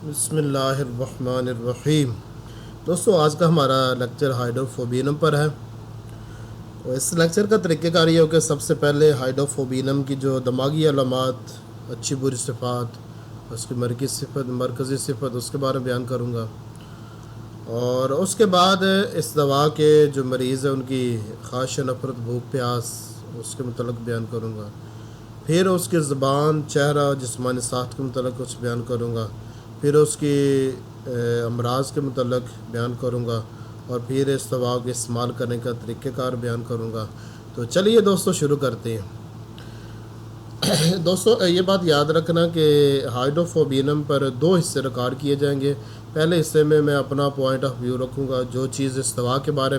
بسم اللہ الرحمن الرحیم۔ دوستو، آج کا ہمارا لیکچر ہائیڈروفوبینم پر ہے اور اس لیکچر کا طریقہ کار یہ ہو کہ سب سے پہلے ہائیڈروفوبینم کی جو دماغی علامات، اچھی بری صفات، اس کی مرکزی صفت اس کے بارے میں بیان کروں گا، اور اس کے بعد اس دوا کے جو مریض ہیں ان کی خواہش نفرت، بھوک پیاس، اس کے متعلق بیان کروں گا۔ پھر اس کی زبان، چہرہ، جسمانی ساخت کے متعلق کچھ بیان کروں گا۔ پھر اس کی امراض کے متعلق بیان کروں گا، اور پھر اس دوا کے استعمال کرنے کا طریقہ کار بیان کروں گا۔ تو چلیے دوستو شروع کرتے ہیں۔ دوستو، یہ بات یاد رکھنا کہ ہائیڈروفوبینم پر 2 حصے ریکارڈ کیے جائیں گے۔ پہلے حصے میں اپنا پوائنٹ آف ویو رکھوں گا، جو چیز اس دوا کے بارے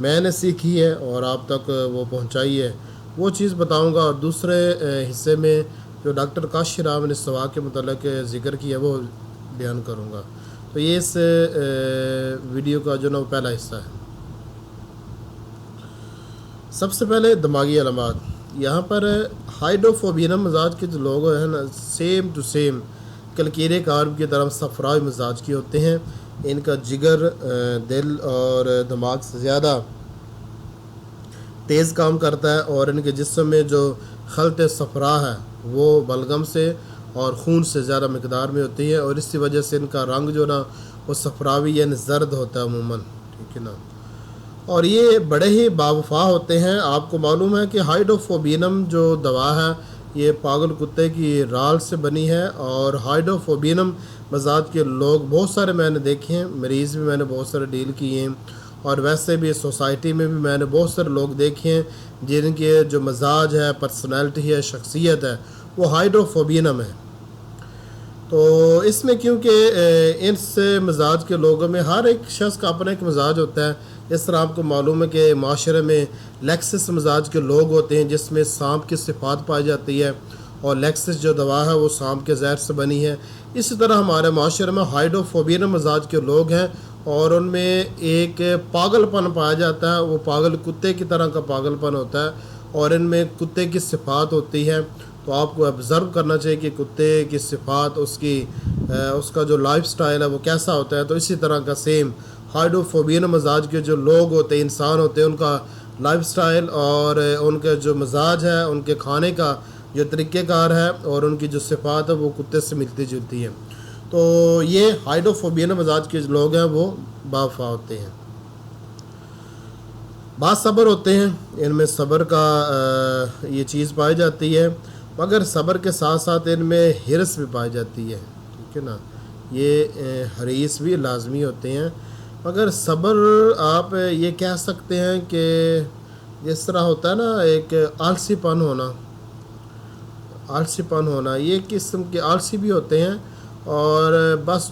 میں نے سیکھی ہے اور آپ تک وہ پہنچائی ہے وہ چیز بتاؤں گا، اور دوسرے حصے میں جو ڈاکٹر کاشف راو نے اس دوا کے متعلق ذکر کیا وہ بیان کروں گا۔ تو یہ اس ویڈیو کا جو پہلا حصہ ہے۔ سب سے پہلے دماغی علامات۔ یہاں پر ہائیڈروفوبینم مزاج کے جو لوگ ہیں نا، سیم ٹو سیم کلکیرے کارب کی طرح صفرائی مزاج کے ہوتے ہیں۔ ان کا جگر، دل اور دماغ سے زیادہ تیز کام کرتا ہے، اور ان کے جسم میں جو خلط صفرا ہے وہ بلغم سے اور خون سے زیادہ مقدار میں ہوتی ہے، اور اسی وجہ سے ان کا رنگ جو نا وہ صفراوی یعنی زرد ہوتا ہے عموماً، ٹھیک ہے نا۔ اور یہ بڑے ہی باوفا ہوتے ہیں۔ آپ کو معلوم ہے کہ ہائیڈروفوبینم جو دوا ہے یہ پاگل کتے کی رال سے بنی ہے، اور ہائیڈروفوبینم مزاج کے لوگ بہت سارے میں نے دیکھے ہیں، مریض بھی میں نے بہت سارے ڈیل کیے ہیں، اور ویسے بھی سوسائٹی میں بھی میں نے بہت سارے لوگ دیکھے ہیں جن کے جو مزاج ہے، پرسنالٹی ہے، شخصیت ہے، وہ ہائیڈروفوبینم ہے۔ تو اس میں کیونکہ اس مزاج کے لوگوں میں ہر ایک شخص کا اپنا ایک مزاج ہوتا ہے۔ اس طرح آپ کو معلوم ہے کہ معاشرے میں لیکسس مزاج کے لوگ ہوتے ہیں جس میں سانپ کی صفات پائی جاتی ہے، اور لیکسس جو دوا ہے وہ سانپ کے زہر سے بنی ہے۔ اسی طرح ہمارے معاشرے میں ہائیڈروفوبینم مزاج کے لوگ ہیں، اور ان میں ایک پاگل پن پایا جاتا ہے، وہ پاگل کتے کی طرح کا پاگل پن ہوتا ہے، اور ان میں کتے کی صفات ہوتی ہے۔ تو آپ کو آبزرو کرنا چاہیے کہ کتے کی صفات، اس کا جو لائف سٹائل ہے وہ کیسا ہوتا ہے۔ تو اسی طرح کا سیم ہائیڈروفوبینم مزاج کے جو لوگ ہوتے ہیں، انسان ہوتے ہیں، ان کا لائف سٹائل اور ان کا جو مزاج ہے، ان کے کھانے کا جو طریقہ کار ہے اور ان کی جو صفات ہے وہ کتے سے ملتی جلتی ہیں۔ تو یہ ہائیڈروفوبینم مزاج کے لوگ ہیں وہ باوفا ہوتے ہیں۔ باصبر ہوتے ہیں، ان میں صبر کا یہ چیز پائی جاتی ہے، مگر صبر کے ساتھ ساتھ ان میں حرص بھی پائی جاتی ہے، ٹھیک ہے نا۔ یہ حریص بھی لازمی ہوتے ہیں، مگر صبر آپ یہ کہہ سکتے ہیں کہ جس طرح ہوتا ہے نا ایک آلسی پن ہونا، یہ قسم کے آلسی بھی ہوتے ہیں، اور بس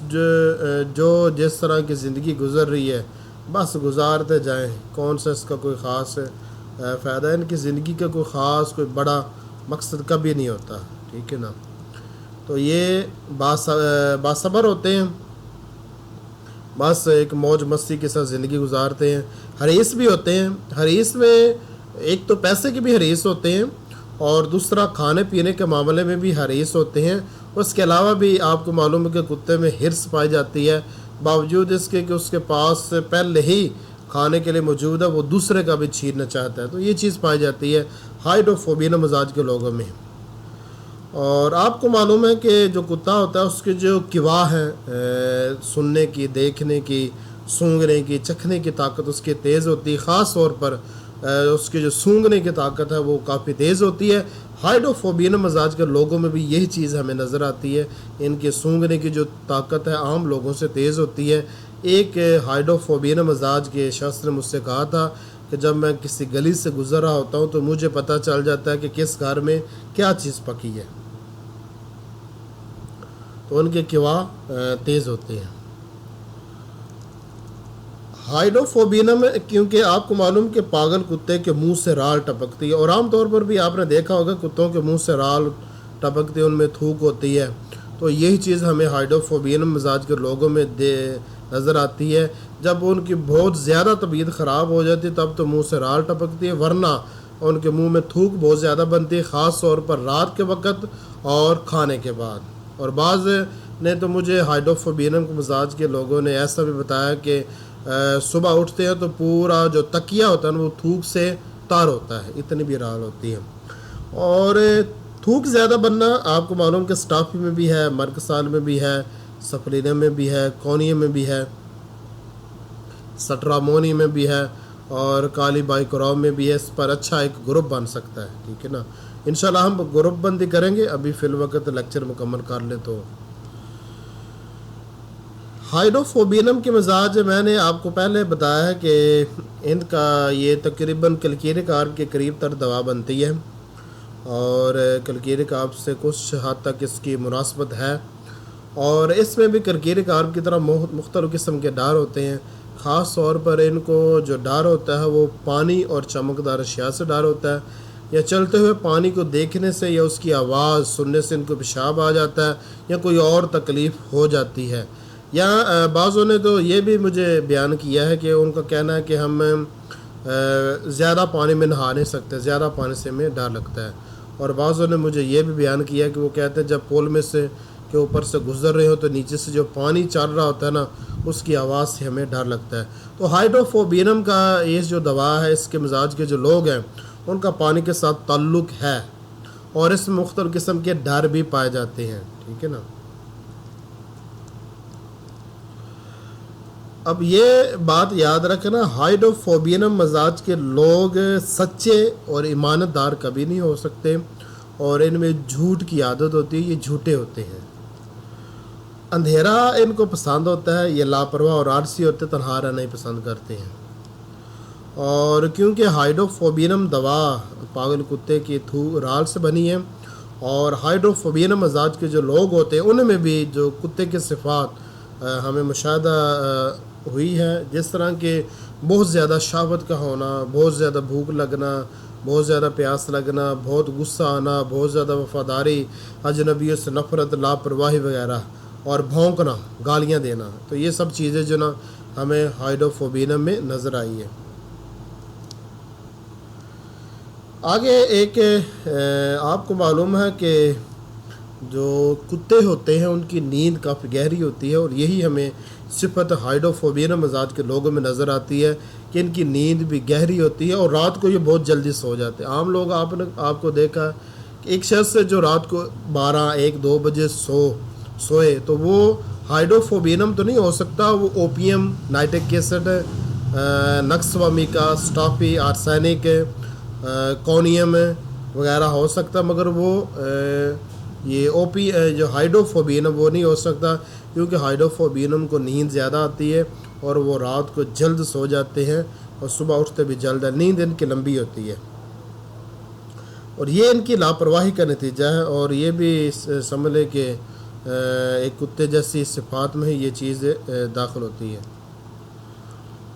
جو جس طرح کی زندگی گزر رہی ہے بس گزارتے جائیں، کون سا اس کا کوئی خاص فائدہ ہے، ان کی زندگی کا کوئی خاص کوئی بڑا مقصد کبھی نہیں ہوتا، ٹھیک ہے نا۔ تو یہ باصبر ہوتے ہیں، بس ایک موج مستی کے ساتھ زندگی گزارتے ہیں۔ حریص بھی ہوتے ہیں، حریص میں ایک تو پیسے کے بھی حریص ہوتے ہیں، اور دوسرا کھانے پینے کے معاملے میں بھی حریص ہوتے ہیں۔ اس کے علاوہ بھی آپ کو معلوم ہے کہ کتے میں حرص پائی جاتی ہے، باوجود اس کے کہ اس کے پاس پہلے ہی کھانے کے لیے موجود ہے، وہ دوسرے کا بھی چھیننا چاہتا ہے۔ تو یہ چیز پائی جاتی ہے ہائیڈروفوبینم مزاج کے لوگوں میں۔ اور آپ کو معلوم ہے کہ جو کتا ہوتا ہے اس کی جو قوا ہے، سننے کی، دیکھنے کی، سونگھنے کی، چکھنے کی طاقت اس کی تیز ہوتی ہے، خاص طور پر اس کی جو سونگھنے کی طاقت ہے وہ کافی تیز ہوتی ہے۔ ہائیڈروفوبینم مزاج کے لوگوں میں بھی یہی چیز ہمیں نظر آتی ہے، ان کے سونگھنے کی جو طاقت ہے عام لوگوں سے تیز ہوتی ہے۔ ایک ہائیڈروفوبینم مزاج کے شخص نے مجھ سے کہا تھا کہ جب میں کسی گلی سے گزر رہا ہوتا ہوں تو مجھے پتہ چل جاتا ہے کہ کس گھر میں کیا چیز پکی ہے، تو ان کے قوا تیز ہوتے ہیں۔ ہائیڈروفوبینم کیونکہ آپ کو معلوم کہ پاگل کتے کے منہ سے رال ٹپکتی ہے، اور عام طور پر بھی آپ نے دیکھا ہوگا کتوں کے منہ سے رال ٹپکتی ہے، ان میں تھوک ہوتی ہے۔ تو یہی چیز ہمیں ہائیڈروفوبینم مزاج کے لوگوں میں نظر آتی ہے۔ جب ان کی بہت زیادہ طبیعت خراب ہو جاتی ہے تب تو منہ سے رال ٹپکتی ہے، ورنہ ان کے منہ میں تھوک بہت زیادہ بنتی ہے، خاص طور پر رات کے وقت اور کھانے کے بعد۔ اور بعض نہیں تو مجھے ہائڈروفوبینم کے مزاج کے لوگوں نے ایسا بھی بتایا کہ صبح اٹھتے ہیں تو پورا جو تکیہ ہوتا ہے نا وہ تھوک سے تار ہوتا ہے، اتنی بھی رال ہوتی ہے۔ اور تھوک زیادہ بننا آپ کو معلوم کہ سٹافی میں بھی ہے، مرکسال میں بھی ہے، سفرینم میں بھی ہے، کونیم میں بھی ہے، سٹرامونی میں بھی ہے، اور کالی بائی کروم میں بھی ہے۔ اس پر اچھا ایک گروپ بن سکتا ہے، ٹھیک ہے نا۔ انشاءاللہ ہم گروپ بندی کریں گے، ابھی فی الوقت لیکچر مکمل کر لیں۔ تو ہائڈروفوبینم کے مزاج میں نے آپ کو پہلے بتایا ہے کہ ان کا یہ تقریباً کلکیرک آرب کے قریب تر دوا بنتی ہے، اور کلکیرک آرب سے کچھ حد تک اس کی مناسبت ہے، اور اس میں بھی کلکیرک آرب کی طرح مختلف قسم کے ڈار ہوتے ہیں۔ خاص طور پر ان کو جو ڈار ہوتا ہے وہ پانی اور چمکدار اشیاء سے ڈار ہوتا ہے، یا چلتے ہوئے پانی کو دیکھنے سے یا اس کی آواز سننے سے ان کو پیشاب آ جاتا ہے، یا کوئی اور تکلیف ہو جاتی ہے۔ یا بعضوں نے تو یہ بھی مجھے بیان کیا ہے کہ ان کا کہنا ہے کہ ہم زیادہ پانی میں نہا نہیں سکتے، زیادہ پانی سے ہمیں ڈر لگتا ہے۔ اور بعضوں نے مجھے یہ بھی بیان کیا کہ وہ کہتے ہیں جب پول میں سے کے اوپر سے گزر رہے ہو تو نیچے سے جو پانی چل رہا ہوتا ہے نا اس کی آواز سے ہمیں ڈر لگتا ہے۔ تو ہائڈروفوبینم کا یہ جو دوا ہے، اس کے مزاج کے جو لوگ ہیں ان کا پانی کے ساتھ تعلق ہے، اور اس میں مختلف قسم کے ڈر بھی پائے جاتے ہیں، ٹھیک ہے نا۔ اب یہ بات یاد رکھنا، ہائڈروفوبینم مزاج کے لوگ سچے اور ایمانت دار کبھی نہیں ہو سکتے، اور ان میں جھوٹ کی عادت ہوتی ہے، یہ جھوٹے ہوتے ہیں۔ اندھیرا ان کو پسند ہوتا ہے، یہ لاپرواہ اور عارضی ہوتے، تنہا رہنا نہیں پسند کرتے ہیں۔ اور کیونکہ ہائڈروفوبینم دوا پاگل کتے کی رال سے بنی ہے، اور ہائڈروفوبینم مزاج کے جو لوگ ہوتے ہیں ان میں بھی جو کتے کے صفات ہمیں مشاہدہ ہوئی ہے، جس طرح کہ بہت زیادہ شہوت کا ہونا، بہت زیادہ بھوک لگنا، بہت زیادہ پیاس لگنا، بہت غصہ آنا، بہت زیادہ وفاداری، اجنبیوں سے نفرت، لاپرواہی وغیرہ، اور بھونکنا، گالیاں دینا۔ تو یہ سب چیزیں جو نا ہمیں ہائڈروفوبینم میں نظر آئی ہے۔ آگے ایک آپ کو معلوم ہے کہ جو کتے ہوتے ہیں ان کی نیند کافی گہری ہوتی ہے، اور یہی ہمیں صفت ہائڈروفوبینم مزاج کے لوگوں میں نظر آتی ہے کہ ان کی نیند بھی گہری ہوتی ہے، اور رات کو یہ بہت جلدی سو جاتے ہیں۔ عام لوگ آپ کو دیکھا کہ ایک شخص سے جو رات کو 12، 1، 2 بجے سوئے تو وہ ہائڈروفوبینم تو نہیں ہو سکتا، وہ opium, nitric acid, nux vomica, سٹافی، آرسینک، کونیم وغیرہ ہو سکتا، مگر وہ یہ جو ہائڈروفوبینم وہ نہیں ہو سکتا، کیونکہ ہائڈروفوبینم کو نیند زیادہ آتی ہے اور وہ رات کو جلد سو جاتے ہیں اور صبح اٹھتے بھی جلد ہے، نیند ان کی لمبی ہوتی ہے، اور یہ ان کی لاپرواہی کا نتیجہ ہے۔ اور یہ بھی سمجھ لے کہ ایک کتے جیسی صفات میں ہی یہ چیز داخل ہوتی ہے۔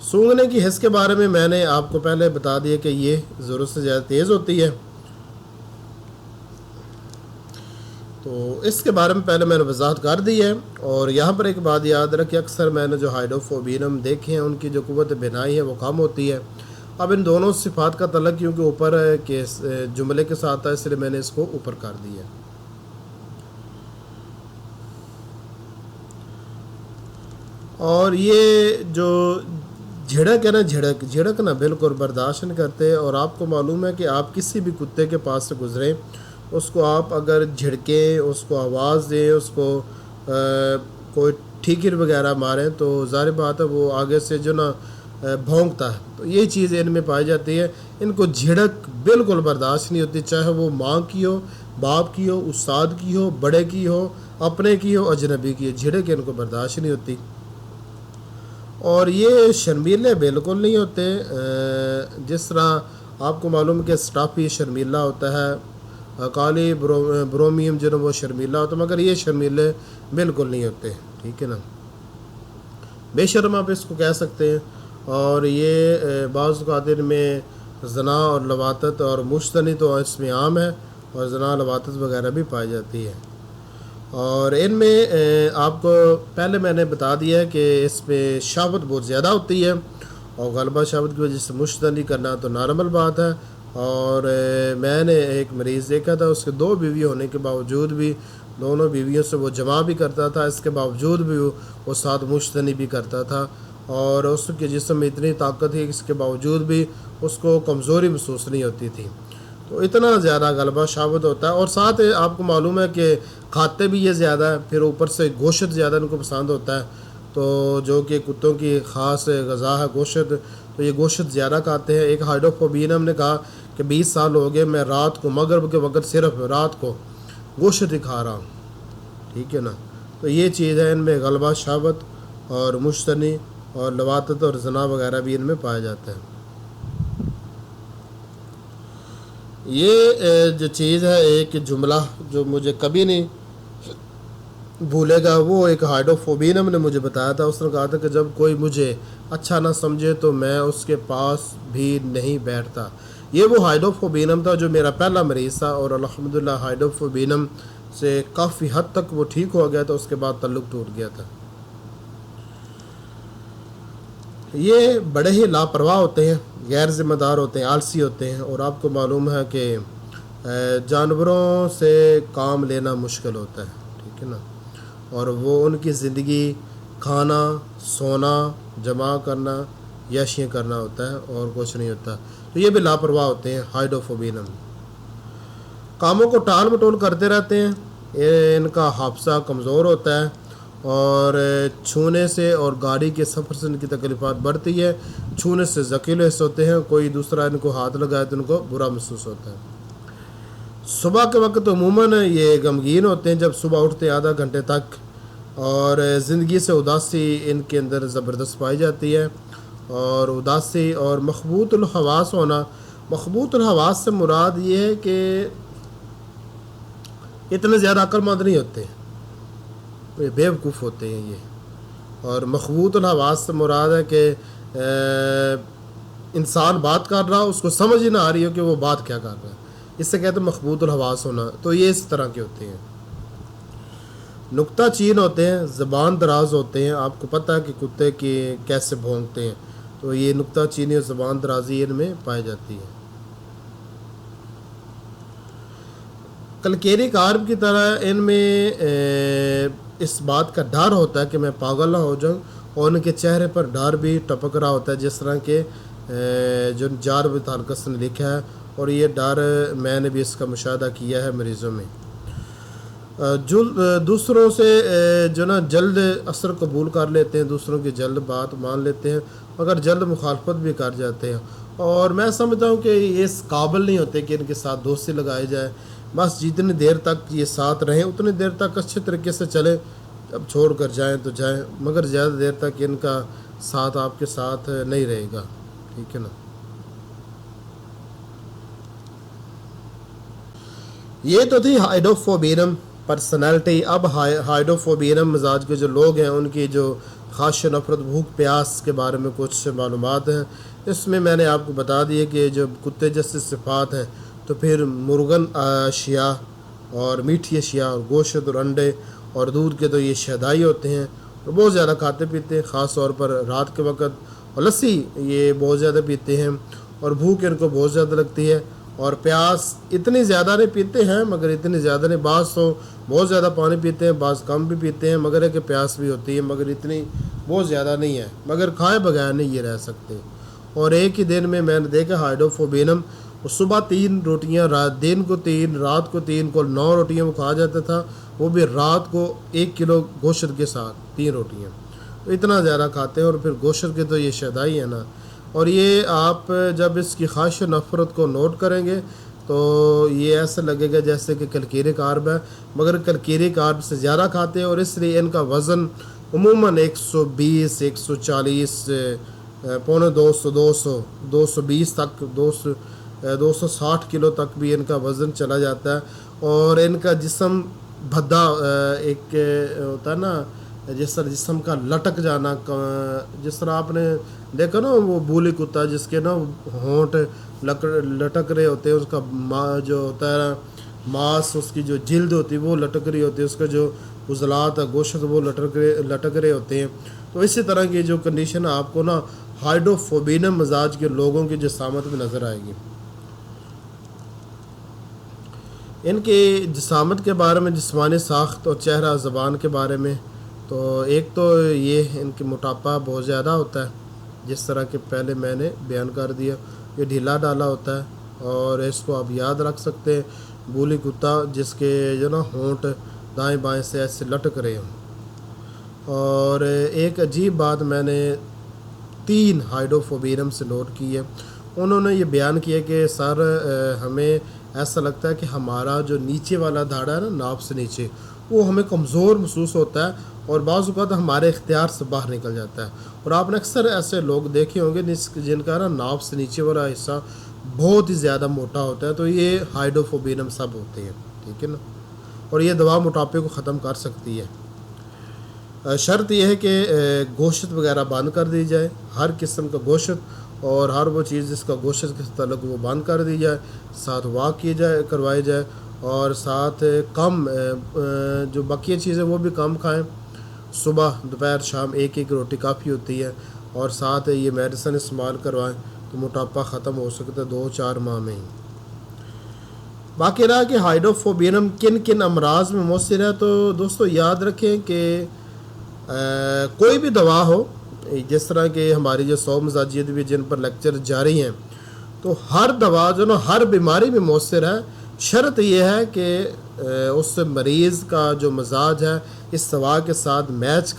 سونگھنے کی حس کے بارے میں نے آپ کو پہلے بتا دیا کہ یہ ضرورت سے زیادہ تیز ہوتی ہے، تو اس کے بارے میں پہلے میں نے وضاحت کر دی ہے۔ اور یہاں پر ایک بات یاد رکھیں، اکثر میں نے جو ہائڈروفوبینم دیکھے ہیں ان کی جو قوت بینائی ہے وہ کم ہوتی ہے۔ اب ان دونوں صفات کا تعلق کیونکہ اوپر کے جملے کے ساتھ ہے، اس لیے میں نے اس کو اوپر کر دیا ہے۔ اور یہ جو جھڑک ہے نا، جھڑک نا بالکل برداشت نہیں کرتے، اور آپ کو معلوم ہے کہ آپ کسی بھی کتے کے پاس سے گزریں، اس کو آپ اگر جھڑکیں، اس کو آواز دیں، اس کو کوئی ٹھیکر وغیرہ ماریں تو ظاہر بات ہے وہ آگے سے جو نا بھونکتا ہے۔ تو یہ چیزیں ان میں پائی جاتی ہے، ان کو جھڑک بالکل برداشت نہیں ہوتی، چاہے وہ ماں کی ہو، باپ کی ہو، استاد کی ہو، بڑے کی ہو، اپنے کی ہو، اجنبی کی ہو، جھڑک ان کو برداشت نہیں ہوتی۔ اور یہ شرمیلے بالکل نہیں ہوتے، جس طرح آپ کو معلوم کہ سٹافی شرمیلا ہوتا ہے، کالی برومیم جو وہ شرمیلا ہوتا ہے، مگر یہ شرمیلے بالکل نہیں ہوتے، ٹھیک ہے نا، بے شرم آپ اس کو کہہ سکتے ہیں۔ اور یہ بعض اوقات میں زنا اور لواطت اور مشتنی تو اس میں عام ہے، اور زنا لواطت وغیرہ بھی پائی جاتی ہے۔ اور ان میں آپ کو پہلے میں نے بتا دیا ہے کہ اس میں شہوت بہت زیادہ ہوتی ہے، اور غلبہ شہوت کی وجہ سے مشتنی کرنا تو نارمل بات ہے، اور میں نے ایک مریض دیکھا تھا، اس کے 2 بیوی ہونے کے باوجود بھی دونوں بیویوں سے وہ جمع بھی کرتا تھا، اس کے باوجود بھی وہ ساتھ مشتنی بھی کرتا تھا، اور اس کے جسم میں اتنی طاقت ہے، اس کے باوجود بھی اس کو کمزوری محسوس نہیں ہوتی تھی۔ تو اتنا زیادہ غلبہ ثابت ہوتا ہے، اور ساتھ آپ کو معلوم ہے کہ کھاتے بھی یہ زیادہ ہے، پھر اوپر سے گوشت زیادہ ان کو پسند ہوتا ہے، تو جو کہ کتوں کی خاص غذا ہے گوشت، تو یہ گوشت زیادہ کھاتے ہیں۔ ایک ہائیڈروفوبینم نے کہا کہ 20 سال ہو گئے میں رات کو مغرب کے وقت صرف رات کو گوشت ہی کھا رہا ہوں، ٹھیک ہے نا۔ تو یہ چیز ہے، ان میں غلبہ ثابت اور مشتنی اور لواطت اور زنا وغیرہ بھی ان میں پایا جاتا ہے۔ یہ جو چیز ہے، ایک جملہ جو مجھے کبھی نہیں بھولے گا، وہ ایک ہائیڈروفوبینم نے مجھے بتایا تھا۔ اس نے کہا تھا کہ جب کوئی مجھے اچھا نہ سمجھے تو میں اس کے پاس بھی نہیں بیٹھتا۔ یہ وہ ہائیڈروفوبینم تھا جو میرا پہلا مریض تھا، اور الحمدللہ ہائیڈروفوبینم سے کافی حد تک وہ ٹھیک ہو گیا تھا، اس کے بعد تعلق ٹوٹ گیا تھا۔ یہ بڑے ہی لاپرواہ ہوتے ہیں، غیر ذمہ دار ہوتے ہیں، آلسی ہوتے ہیں، اور آپ کو معلوم ہے کہ جانوروں سے کام لینا مشکل ہوتا ہے، ٹھیک ہے نا، اور وہ ان کی زندگی کھانا، سونا، جمع کرنا، یاشیاں کرنا ہوتا ہے، اور کچھ نہیں ہوتا۔ تو یہ بھی لاپرواہ ہوتے ہیں، ہائیڈروفوبینم کاموں کو ٹال مٹول کرتے رہتے ہیں، ان کا حافظہ کمزور ہوتا ہے، اور چھونے سے اور گاڑی کے سفر سے ان کی تکلیفات بڑھتی ہے، چھونے سے ذکیل حس ہوتے ہیں، کوئی دوسرا ان کو ہاتھ لگائے تو ان کو برا محسوس ہوتا ہے۔ صبح کے وقت عموماً یہ غمگین ہوتے ہیں، جب صبح اٹھتے آدھا گھنٹے تک، اور زندگی سے اداسی ان کے اندر زبردست پائی جاتی ہے، اور اداسی اور مخبوط الحواس ہونا۔ مخبوط الحواس سے مراد یہ ہے کہ اتنے زیادہ عقل مند نہیں ہوتے، یہ بیوقوف ہوتے ہیں یہ۔ اور مخبوط الحواس سے مراد ہے کہ انسان بات کر رہا، اس کو سمجھ ہی نہ آ رہی ہو کہ وہ بات کیا کر رہا ہے، اس سے کہتے ہیں مخبوط الحواس ہونا۔ تو یہ اس طرح کے ہوتے ہیں، نکتہ چین ہوتے ہیں، زبان دراز ہوتے ہیں۔ آپ کو پتہ ہے کہ کتے کی کیسے بھونکتے ہیں، تو یہ نکتہ چینی اور زبان درازی ان میں پائی جاتی ہے۔ کلکیری کارب کی طرح ان میں اس بات کا ڈر ہوتا ہے کہ میں پاگل نہ ہو جاؤں، اور ان کے چہرے پر ڈر بھی ٹپک رہا ہوتا ہے، جس طرح کہ جو جار بطارکس نے لکھا ہے، اور یہ ڈر میں نے بھی اس کا مشاہدہ کیا ہے مریضوں میں۔ دوسروں سے جو نا جلد اثر قبول کر لیتے ہیں، دوسروں کی جلد بات مان لیتے ہیں، مگر جلد مخالفت بھی کر جاتے ہیں، اور میں سمجھتا ہوں کہ یہ اس قابل نہیں ہوتے کہ ان کے ساتھ دوستی لگائی جائے۔ بس جتنی دیر تک یہ ساتھ رہیں اتنی دیر تک اچھے طریقے سے چلیں، اب چھوڑ کر جائیں تو جائیں، مگر زیادہ دیر تک ان کا ساتھ آپ کے ساتھ نہیں رہے گا، ٹھیک ہے نا۔ یہ تو تھی ہائیڈروفوبینم پرسنالٹی۔ اب ہائیڈروفوبینم مزاج کے جو لوگ ہیں ان کی جو خواہش نفرت بھوک پیاس کے بارے میں کچھ معلومات ہیں۔ اس میں نے آپ کو بتا دیا کہ جو کتے جیسے صفات ہیں، تو پھر مرغن اشیاء اور میٹھی اشیاء اور گوشت اور انڈے اور دودھ کے تو یہ شہدائی ہوتے ہیں، اور بہت زیادہ کھاتے پیتے ہیں، خاص طور پر رات کے وقت، اور لسی یہ بہت زیادہ پیتے ہیں، اور بھوک ان کو بہت زیادہ لگتی ہے، اور پیاس اتنی زیادہ نہیں پیتے ہیں مگر اتنی زیادہ نہیں، بعض تو بہت زیادہ پانی پیتے ہیں، بعض کم بھی پیتے ہیں، مگر ہے کہ پیاس بھی ہوتی ہے مگر اتنی بہت زیادہ نہیں ہے، مگر کھائے بغیر نہیں یہ رہ سکتے۔ اور ایک ہی دن میں نے دیکھا ہائیڈروفوبینم صبح 3 روٹیاں، دن کو 3، رات کو 3، کو 9 روٹیاں وہ کھا جاتا تھا، وہ بھی رات کو 1 کلو گوشت کے ساتھ 3 روٹیاں، تو اتنا زیادہ کھاتے ہیں، اور پھر گوشت کے تو یہ شہدائی ہے نا۔ اور یہ آپ جب اس کی خواہش و نفرت کو نوٹ کریں گے تو یہ ایسا لگے گا جیسے کہ کلکیری کارب ہے، مگر کلکیری کارب سے زیادہ کھاتے ہیں، اور اس لیے ان کا وزن عموماً 120، 140، پونے 200، 220 تک، 260 کلو تک بھی ان کا وزن چلا جاتا ہے، اور ان کا جسم بھدا ایک ہوتا ہے نا، جس طرح جسم کا لٹک جانا، جس طرح آپ نے دیکھا نا وہ بولی کتا جس کے نا ہونٹ لٹک رہے ہوتے ہیں، اس کا جو ہوتا ہے ماس، اس کی جو جلد ہوتی ہے وہ لٹک رہی ہوتی ہے، اس کا جو عضلات ہے گوشت وہ لٹک رہے ہوتے ہیں۔ تو اسی طرح کی جو کنڈیشن آپ کو نا ہائیڈروفوبینم مزاج کے لوگوں کی جسامت میں نظر آئے گی۔ ان کی جسامت کے بارے میں، جسمانی ساخت اور چہرہ زبان کے بارے میں، تو ایک تو یہ ان کی موٹاپا بہت زیادہ ہوتا ہے، جس طرح کہ پہلے میں نے بیان کر دیا، یہ ڈھیلا ڈالا ہوتا ہے، اور اس کو آپ یاد رکھ سکتے ہیں، بولی کتا جس کے جو نا ہونٹ دائیں بائیں سے ایسے لٹک رہے ہوں۔ اور ایک عجیب بات میں نے 3 ہائیڈروفوبینم سے نوٹ کی ہے، انہوں نے یہ بیان کیا کہ سر ہمیں ایسا لگتا ہے کہ ہمارا جو نیچے والا دھاڑا ہے نا، ناف سے نیچے، وہ ہمیں کمزور محسوس ہوتا ہے اور بعض اوقات ہمارے اختیار سے باہر نکل جاتا ہے۔ اور آپ نے اکثر ایسے لوگ دیکھے ہوں گے جن کا نا ناف سے نیچے والا حصہ بہت ہی زیادہ موٹا ہوتا ہے، تو یہ ہائیڈروفوبینم سب ہوتے ہیں، ٹھیک ہے نا۔ اور یہ دوا موٹاپے کو ختم کر سکتی ہے۔ شرط یہ ہے کہ گوشت وغیرہ بند کر دی جائے، ہر قسم کا گوشت اور ہر وہ چیز جس کا گوشت کے تعلق وہ بند کر دی جائے، ساتھ واک کروائی جائے، اور ساتھ کم جو بقیہ چیزیں وہ بھی کم کھائیں، صبح دوپہر شام ایک روٹی کافی ہوتی ہے، اور ساتھ یہ میڈیسن استعمال کروائیں تو موٹاپا ختم ہو سکتا ہے 2-4 ماہ میں ہی۔ باقی رہا کہ ہائیڈروفوبینم کن کن امراض میں مؤثر ہے، تو دوستو یاد رکھیں کہ کوئی بھی دوا ہو، جس طرح کہ ہماری جو 100 مزاجیت بھی جن پر لیکچر جاری ہیں، تو ہر دوا جو نا ہر بیماری میں مؤثر ہے، شرط یہ ہے کہ اس مریض کا جو مزاج ہے اس دوا کے ساتھ میچ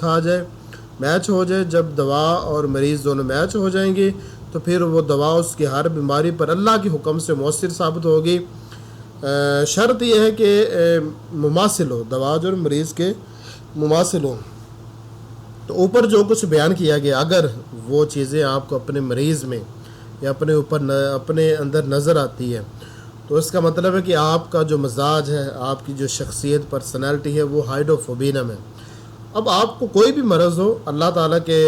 ہو جائے۔ جب دوا اور مریض دونوں میچ ہو جائیں گی تو پھر وہ دوا اس کی ہر بیماری پر اللہ کے حکم سے مؤثر ثابت ہوگی۔ شرط یہ ہے کہ مماثل ہو، دوا جو مریض کے مماثل ہو۔ تو اوپر جو کچھ بیان کیا گیا، اگر وہ چیزیں آپ کو اپنے مریض میں یا اپنے اندر نظر آتی ہے، تو اس کا مطلب ہے کہ آپ کا جو مزاج ہے، آپ کی جو شخصیت پرسنالٹی ہے، وہ ہائیڈروفوبینم ہے۔ اب آپ کو کوئی بھی مرض ہو، اللہ تعالیٰ کے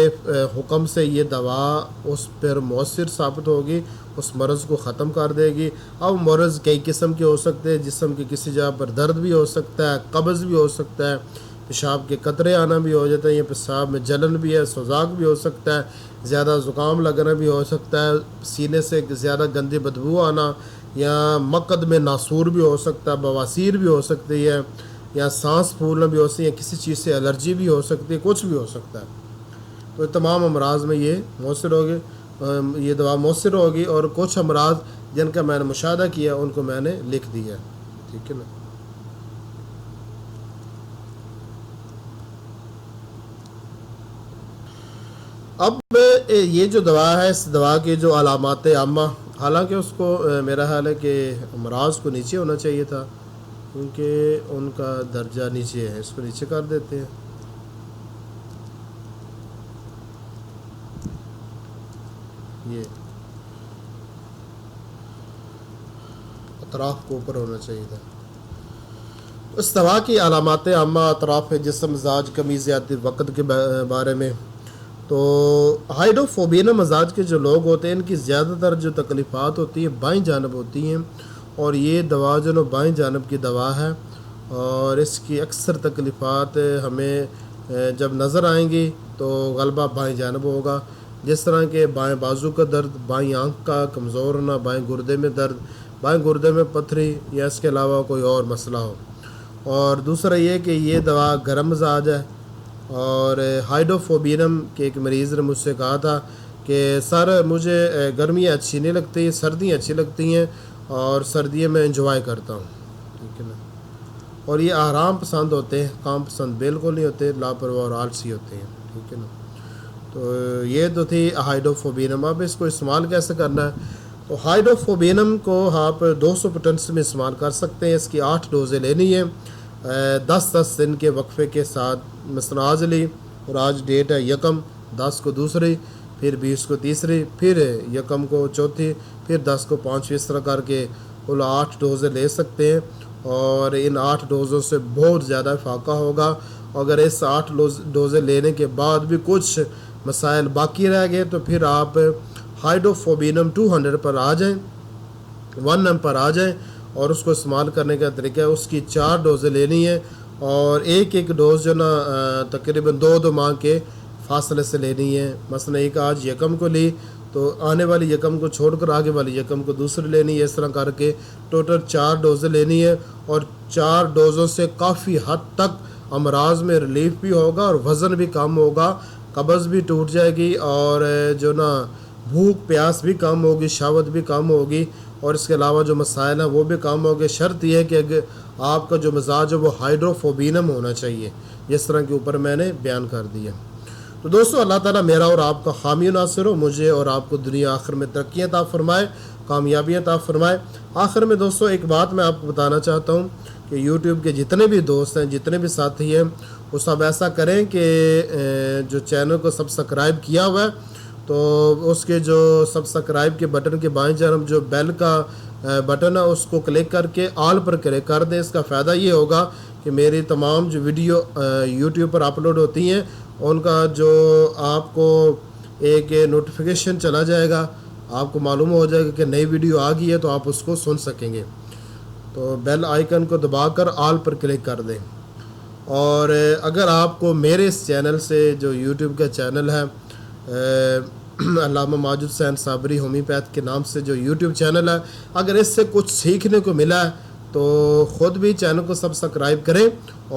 حکم سے یہ دوا اس پر مؤثر ثابت ہوگی، اس مرض کو ختم کر دے گی۔ اب مرض کئی قسم کے ہو سکتے ہیں، جسم کی کسی جگہ پر درد بھی ہو سکتا ہے، قبض بھی ہو سکتا ہے، پیشاب کے قطرے آنا بھی ہو جاتا ہے، یا پیشاب میں جلن بھی ہے، سوزاک بھی ہو سکتا ہے، زیادہ زکام لگنا بھی ہو سکتا ہے، سینے سے زیادہ گندی بدبو آنا، یا مقد میں ناسور بھی ہو سکتا ہے، بواسیر بھی ہو سکتی ہے، یا سانس پھولنا بھی ہو سکتی ہے، کسی چیز سے الرجی بھی ہو سکتی ہے، کچھ بھی ہو سکتا ہے۔ تو تمام امراض میں یہ مؤثر ہوگی، یہ دوا مؤثر ہوگی، اور کچھ امراض جن کا میں نے مشاہدہ کیا ان کو میں نے لکھ دیا، ٹھیک ہے نا۔ اب یہ جو دوا ہے، اس دوا کی جو علامات عامہ، حالانکہ اس کو میرا خیال ہے کہ امراض کو نیچے ہونا چاہیے تھا، کیونکہ ان کا درجہ نیچے ہے، اس کو نیچے کر دیتے ہیں۔ یہ اطراف کو اوپر ہونا چاہیے تھا۔ اس دوا کی علامات عامہ، اطراف جسم، مزاج، کمی زیادتی وقت کے بارے میں، تو ہائیڈروفوبینم مزاج کے جو لوگ ہوتے ہیں، ان کی زیادہ تر جو تکلیفات ہوتی ہیں بائیں جانب ہوتی ہیں، اور یہ دوا جو نا بائیں جانب کی دوا ہے، اور اس کی اکثر تکلیفات ہمیں جب نظر آئیں گی تو غلبہ بائیں جانب ہوگا، جس طرح کہ بائیں بازو کا درد، بائیں آنکھ کا کمزور ہونا، بائیں گردے میں درد، بائیں گردے میں پتھری، یا اس کے علاوہ کوئی اور مسئلہ ہو۔ اور دوسرا یہ کہ یہ دوا گرم مزاج ہے، اور ہائیڈروفوبینم کے ایک مریض نے مجھ سے کہا تھا کہ سر مجھے گرمیاں اچھی نہیں لگتی، سردیاں اچھی لگتی ہیں، اور سردیوں میں انجوائے کرتا ہوں، ٹھیک ہے نا۔ اور یہ آرام پسند ہوتے ہیں، کام پسند بالکل نہیں ہوتے، لاپرواہ اور آلسی ہوتے ہیں، ٹھیک ہے نا۔ تو یہ تو تھی ہائیڈروفوبینم۔ اب اس کو استعمال کیسے کرنا ہے؟ تو ہائیڈروفوبینم کو آپ 200 پوٹنٹس میں استعمال کر سکتے ہیں۔ اس کی 8 ڈوزیں لینی ہیں، 10-10 دن کے وقفے کے ساتھ۔ مثلا آج لی، اور آج ڈیٹ ہے 1، 10 کو دوسری، پھر 20 کو تیسری، پھر 1 کو چوتھی، پھر 10 کو 5، اس طرح کر کے کل 8 ڈوزیں لے سکتے ہیں، اور ان 8 ڈوزوں سے بہت زیادہ فائدہ ہوگا۔ اگر اس 8 ڈوزیں لینے کے بعد بھی کچھ مسائل باقی رہ گئے تو پھر آپ ہائیڈروفوبینم 200 پر آ جائیں، 1 پر آ جائیں، اور اس کو استعمال کرنے کا طریقہ ہے اس کی 4 ڈوزیں لینی ہے، اور ایک ڈوز جو نا تقریباً 2 ماہ کے فاصلے سے لینی ہے۔ مثلا ایک آج 1 کو لی تو آنے والی یکم کو چھوڑ کر آگے والی یکم کو دوسری لینی ہے، اس طرح کر کے ٹوٹل 4 ڈوزیں لینی ہے، اور 4 ڈوزوں سے کافی حد تک امراض میں ریلیف بھی ہوگا اور وزن بھی کم ہوگا، قبض بھی ٹوٹ جائے گی، اور جو نا بھوک پیاس بھی کم ہوگی، شہوت بھی کم ہوگی، اور اس کے علاوہ جو مسائل ہیں وہ بھی کم ہوگے۔ شرط یہ ہے کہ اگر آپ کا جو مزاج ہے وہ ہائیڈروفوبینم ہونا چاہیے، جس طرح کے اوپر میں نے بیان کر دیا۔ تو دوستو اللہ تعالیٰ میرا اور آپ کا حامی و ناصر ہو، مجھے اور آپ کو دنیا آخر میں ترقی عطا فرمائے، کامیابی عطا فرمائے۔ آخر میں دوستو ایک بات میں آپ کو بتانا چاہتا ہوں کہ یوٹیوب کے جتنے بھی دوست ہیں، جتنے بھی ساتھی ہیں، وہ سب ایسا کریں کہ جو چینل کو سبسکرائب کیا ہوا ہے تو اس کے جو سبسکرائب کے بٹن کے بائیں جانب جو بیل کا بٹن ہے اس کو کلک کر کے آل پر کلک کر دیں۔ اس کا فائدہ یہ ہوگا کہ میری تمام جو ویڈیو یوٹیوب پر اپلوڈ ہوتی ہیں ان کا جو آپ کو ایک نوٹیفیکیشن چلا جائے گا، آپ کو معلوم ہو جائے گا کہ نئی ویڈیو آ گئی ہے تو آپ اس کو سن سکیں گے۔ تو بیل آئیکن کو دبا کر آل پر کلک کر دیں۔ اور اگر آپ کو میرے اس چینل سے جو یوٹیوب کا چینل ہے علامہ ماجد حسین صابری ہومیوپیتھ کے نام سے جو یوٹیوب چینل ہے، اگر اس سے کچھ سیکھنے کو ملا ہے تو خود بھی چینل کو سبسکرائب کریں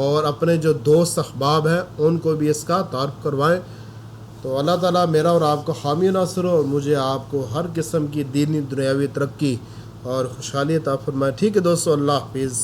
اور اپنے جو دوست احباب ہیں ان کو بھی اس کا تعارف کروائیں۔ تو اللہ تعالیٰ میرا اور آپ کو حامی و ناصر ہو، مجھے آپ کو ہر قسم کی دینی دنیاوی ترقی اور خوشحالی عطا فرمائے۔ ٹھیک ہے دوستو، اللہ حافظ۔